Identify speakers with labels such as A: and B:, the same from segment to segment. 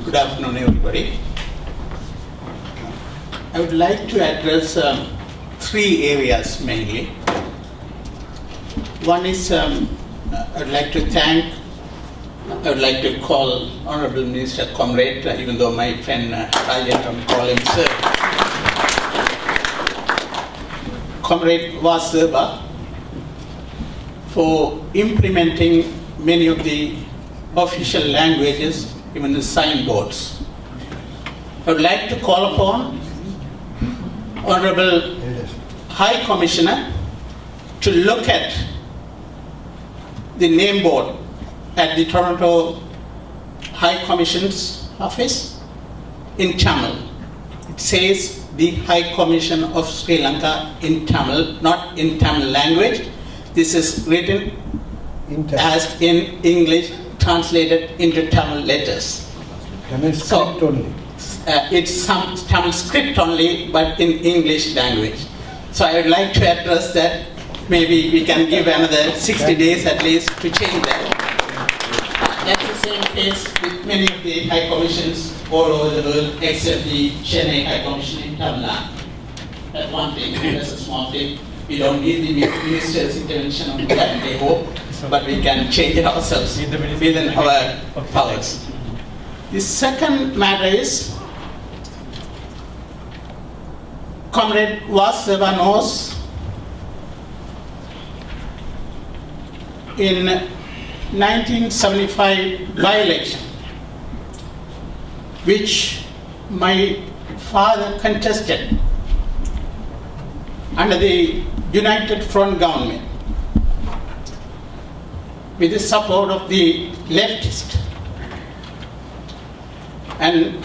A: Good afternoon, everybody. I would like to address three areas mainly. One is I would like to call Honorable Minister Comrade, even though my friend Rajan call him Sir. Comrade Vasudeva for implementing many of the official languages, even the signboards. I would like to call upon Honorable High Commissioner to look at the name board at the Toronto High Commission's office in Tamil. It says the High Commission of Sri Lanka in Tamil, not in Tamil language. This is written as in English, translated into Tamil letters.
B: Tamil script only.
A: It's some Tamil script only, but in English language. So I would like to address that. Maybe we can give another 60 days at least to change that. That's the same case with many of the High Commissions all over the world, except the Chennai High Commission in Tamil Nadu. That's one thing, that's a small thing. We don't need the minister's intervention on that, I hope, but we can change it ourselves within our powers. The second matter is, Comrade Vasudeva knows in 1975 by-election, which my father contested under the United Front government with the support of the leftist. And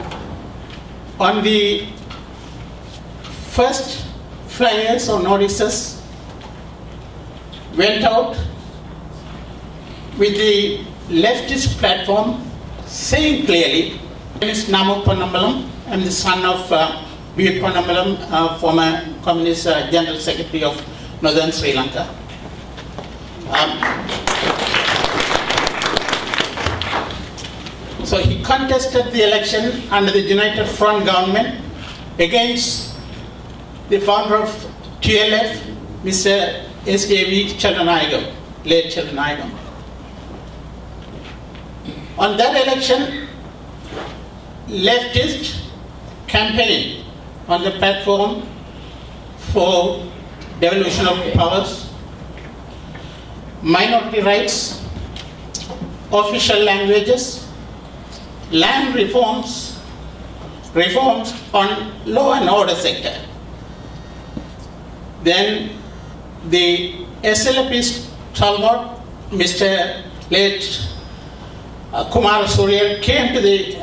A: on the first flyers or notices went out with the leftist platform saying clearly, my name is Namu Ponnambalam. I am the son of B. Ponnambalam, former Communist General Secretary of Northern Sri Lanka. So he contested the election under the United Front government against the founder of TLF, Mr. S.J.V. Chellanayagam, late Chellanayagam. On that election, leftist campaign on the platform for devolution of powers, minority rights, official languages, land reforms on law and order sector. Then the SLPist stalwart, Mr. late Kumar Surya, came to the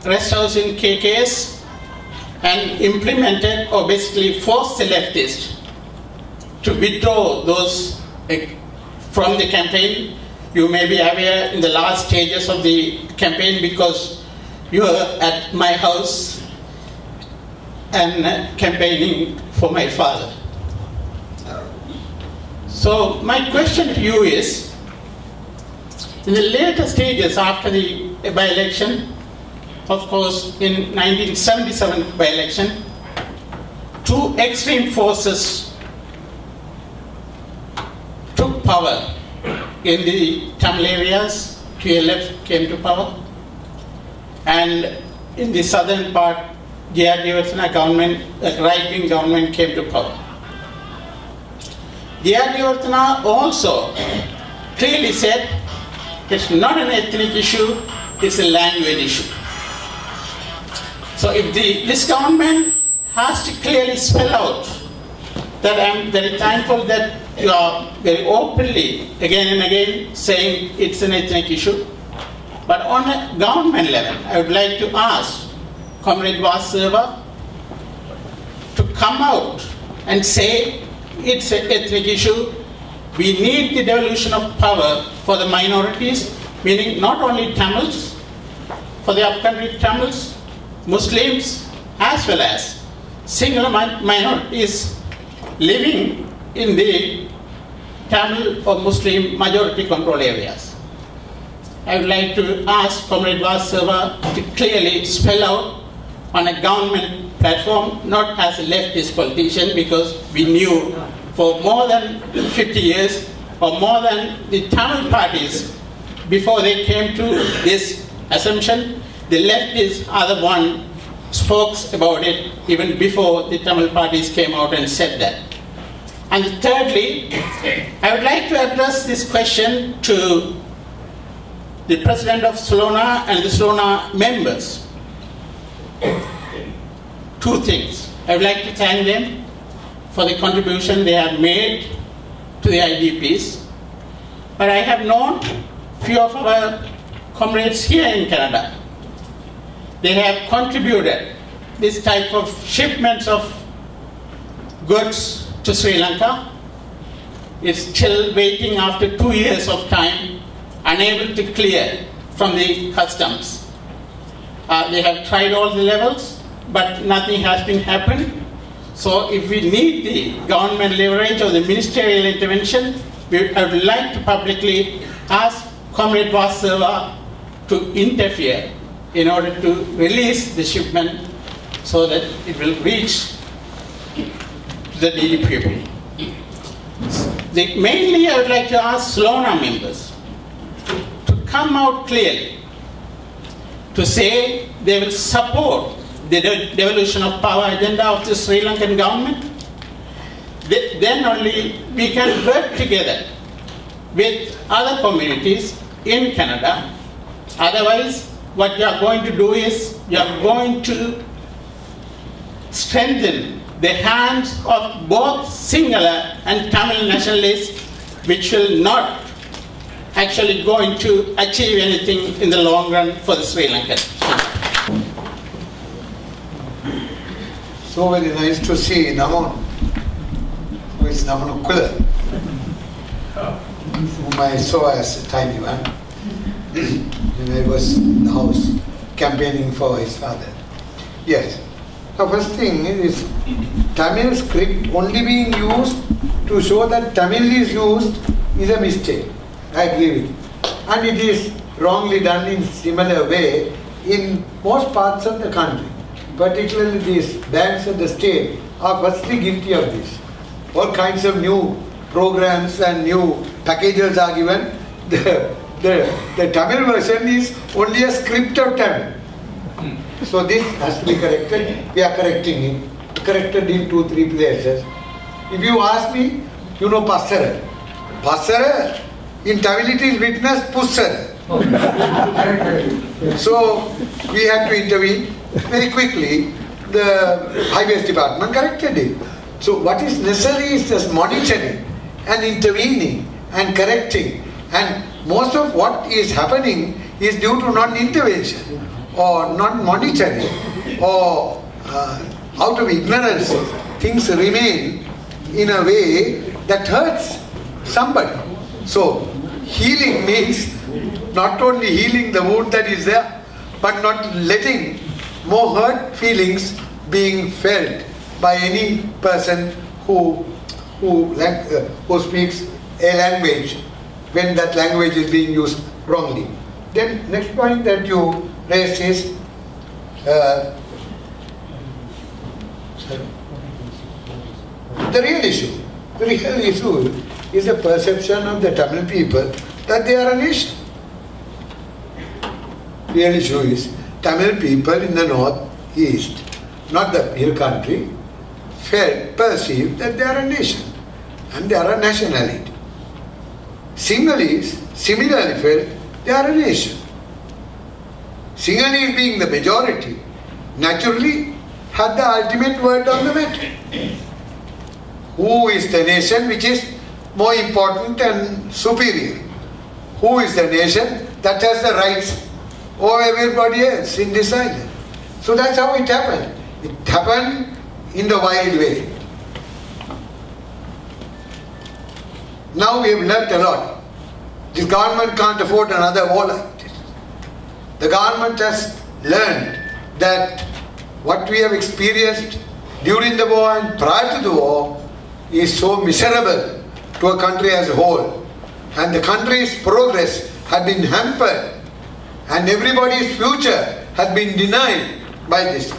A: rest house in KKS and implemented or basically forced the leftists to withdraw those from the campaign. You may be aware in the last stages of the campaign because you were at my house and campaigning for my father. So my question to you is, in the later stages after the by-election, of course in 1977 by-election, two extreme forces took power in the Tamil areas. TLF came to power, and in the southern part, Jayadevardhana government, right-wing government came to power. Jayadevardhana also clearly said it's not an ethnic issue, it's a language issue. So if this government has to clearly spell out that I'm very thankful that you are very openly again and again saying it's an ethnic issue. But on a government level, I would like to ask Comrade Vasudeva to come out and say it's an ethnic issue. We need the devolution of power for the minorities, meaning not only Tamils, for the upcountry Tamils, Muslims, as well as single minorities living in the Tamil or Muslim majority control areas. I would like to ask Comrade Vasudeva to clearly spell out on a government platform, not as a leftist politician, because we knew for more than 50 years or more than the Tamil parties before they came to this assumption, the leftists are the one spoke about it even before the Tamil parties came out and said that. And thirdly, I would like to address this question to the President of Salona and the Salona members. Two things. I would like to thank them for the contribution they have made to the IDPs. But I have known few of our comrades here in Canada. They have contributed this type of shipments of goods to Sri Lanka. It's still waiting after 2 years of time, unable to clear from the customs. They have tried all the levels, but nothing has been happened. So if we need the government leverage or the ministerial intervention, I would like to publicly ask Comrade Vasudeva to interfere in order to release the shipment so that it will reach the needy people. Mainly I would like to ask Salona members to come out clearly to say they will support the devolution of power agenda of the Sri Lankan government. Then only we can work together with other communities in Canada. Otherwise, what you are going to do is you are going to strengthen the hands of both Sinhala and Tamil nationalists, which will not actually going to achieve anything in the long run for the Sri Lankan.
C: So very nice to see Naman, who is Namanukula, whom I saw as a tiny one when I was in the house campaigning for his father. Yes. The first thing is Tamil script only being used to show that Tamil is used is a mistake. I agree with it. And it is wrongly done in similar way in most parts of the country. Particularly these banks of the state are firstly guilty of this. All kinds of new programs and new packages are given. The Tamil version is only a script of Tamil. So this has to be corrected. We are correcting it. Corrected in 2-3 places. If you ask me, you know Passara. Passara, in Tamil it is witnessed Pussara. So we had to intervene very quickly. The Highways Department corrected it. So what is necessary is just monitoring and intervening and correcting. And most of what is happening is due to non-intervention or non-monitoring or out of ignorance. Things remain in a way that hurts somebody. So healing means not only healing the wound that is there, but not letting more hurt feelings being felt by any person who speaks a language when that language is being used wrongly. Then next point that you raised is the real issue. The real issue is the perception of the Tamil people that they are a nation. Real issue is Tamil people in the north, east, not the hill country, perceived that they are a nation and they are a nationality. Sinhalese similarly felt they are a nation. Sinhalese being the majority, naturally had the ultimate word on the matter. Who is the nation which is more important and superior? Who is the nation that has the rights over everybody else in this island? So that's how it happened. It happened in the wild way. Now we have learnt a lot. This government can't afford another war like this. The government has learned that what we have experienced during the war and prior to the war is so miserable to a country as a whole. And the country's progress had been hampered and everybody's future has been denied by this.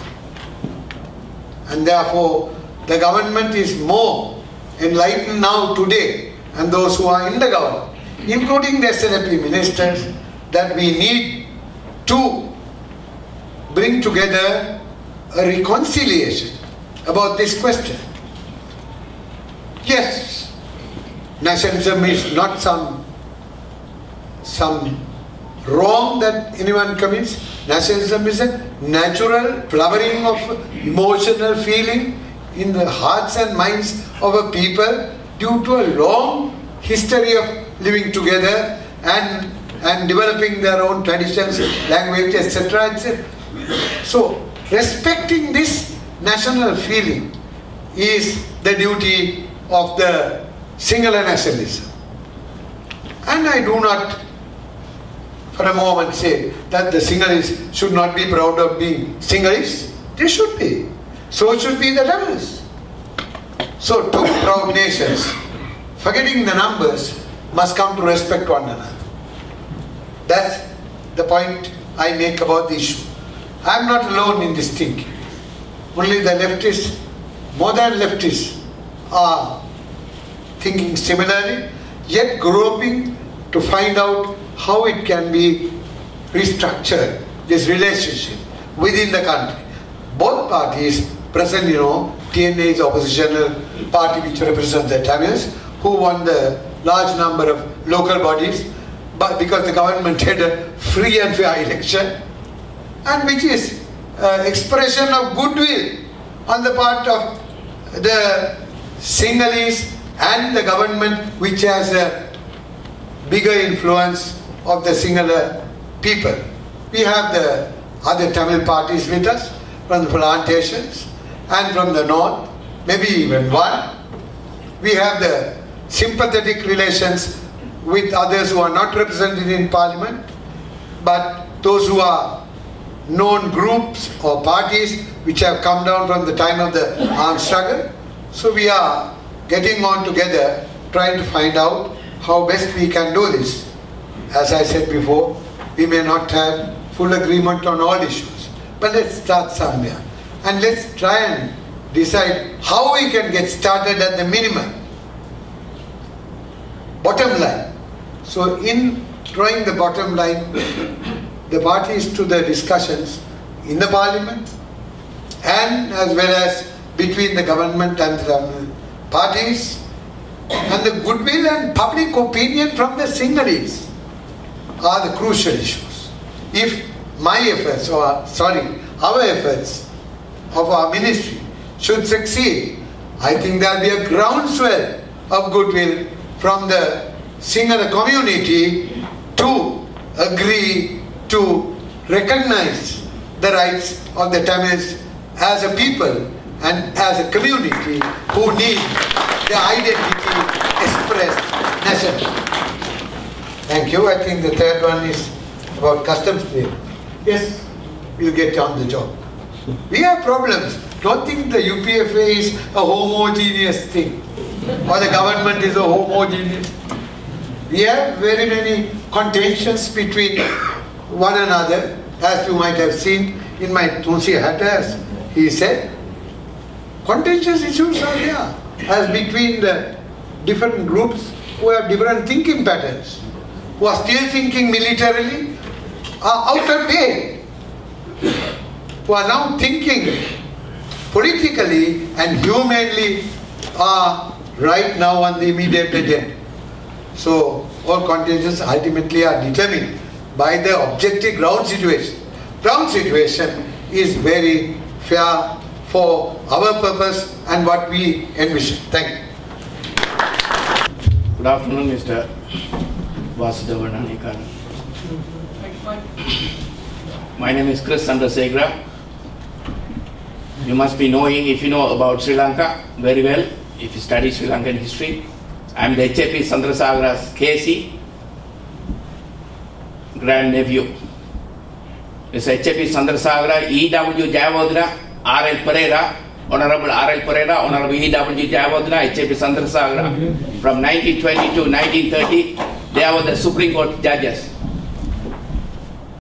C: And therefore, the government is more enlightened now today, and those who are in the government, including the SLP ministers, that we need to bring together a reconciliation about this question. Yes, nationalism is not some wrong that anyone commits. Nationalism is a natural flowering of emotional feeling in the hearts and minds of a people due to a long history of living together and developing their own traditions, language, etc., etc. So, respecting this national feeling is the duty of the Sinhala nationalism. And I do not for a moment say that the Sinhalese should not be proud of being Sinhalese. They should be. So should be the Tamils. So two proud nations, forgetting the numbers, must come to respect one another. That's the point I make about the issue. I am not alone in this thinking. Only the leftists, modern leftists, are thinking similarly, yet groping to find out how it can be restructured, this relationship within the country. Both parties present, TNA is oppositional party which represents the Tamils, who won the large number of local bodies, but because the government had a free and fair election, and which is expression of goodwill on the part of the Sinhalese and the government, which has a bigger influence of the Sinhala people. We have the other Tamil parties with us from the plantations and from the north, maybe even one. We have the sympathetic relations with others who are not represented in parliament, but those who are known groups or parties which have come down from the time of the armed struggle. So we are getting on together, trying to find out how best we can do this. As I said before, we may not have full agreement on all issues, but let's start somewhere. And let's try and decide how we can get started at the minimum. Bottom line. So in drawing the bottom line, the parties to the discussions in the parliament and as well as between the government and the parties, and the goodwill and public opinion from the Sinhalese are the crucial issues. If my efforts, our efforts of our ministry should succeed, I think there will be a groundswell of goodwill from the Sinhala community to agree to recognize the rights of the Tamils as a people and as a community who need the identity expressed nationally. Thank you. I think the third one is about customs pay. Yes, we'll get on the job. We have problems. Don't think the UPFA is a homogeneous thing or the government is a homogeneous. We have very many contentions between one another, as you might have seen in my Tunsi Hatters. He said, contentious issues are there, as between the different groups who have different thinking patterns, who are still thinking militarily, are out of date, who are now thinking politically and humanly, are right now on the immediate agenda. So all contentions ultimately are determined by the objective ground situation. Ground situation is very fair for our purpose and what we envision. Thank you.
D: Good afternoon, Mr. Vasudeva Nanayakkara. My name is Chris Chandrasekhara. You must be knowing, if you know about Sri Lanka very well, if you study Sri Lankan history. I am the H.A.P. Chandrasekhara's KC, grandnephew. Mr. H.A.P. Chandrasekhara, E.W. Jayawardena, R.L. Pereira, Honorable R.L. Pereira, Honorable E.W. Jayawardena, H.A.P. Chandrasekhara. From 1920 to 1930, they were the Supreme Court judges.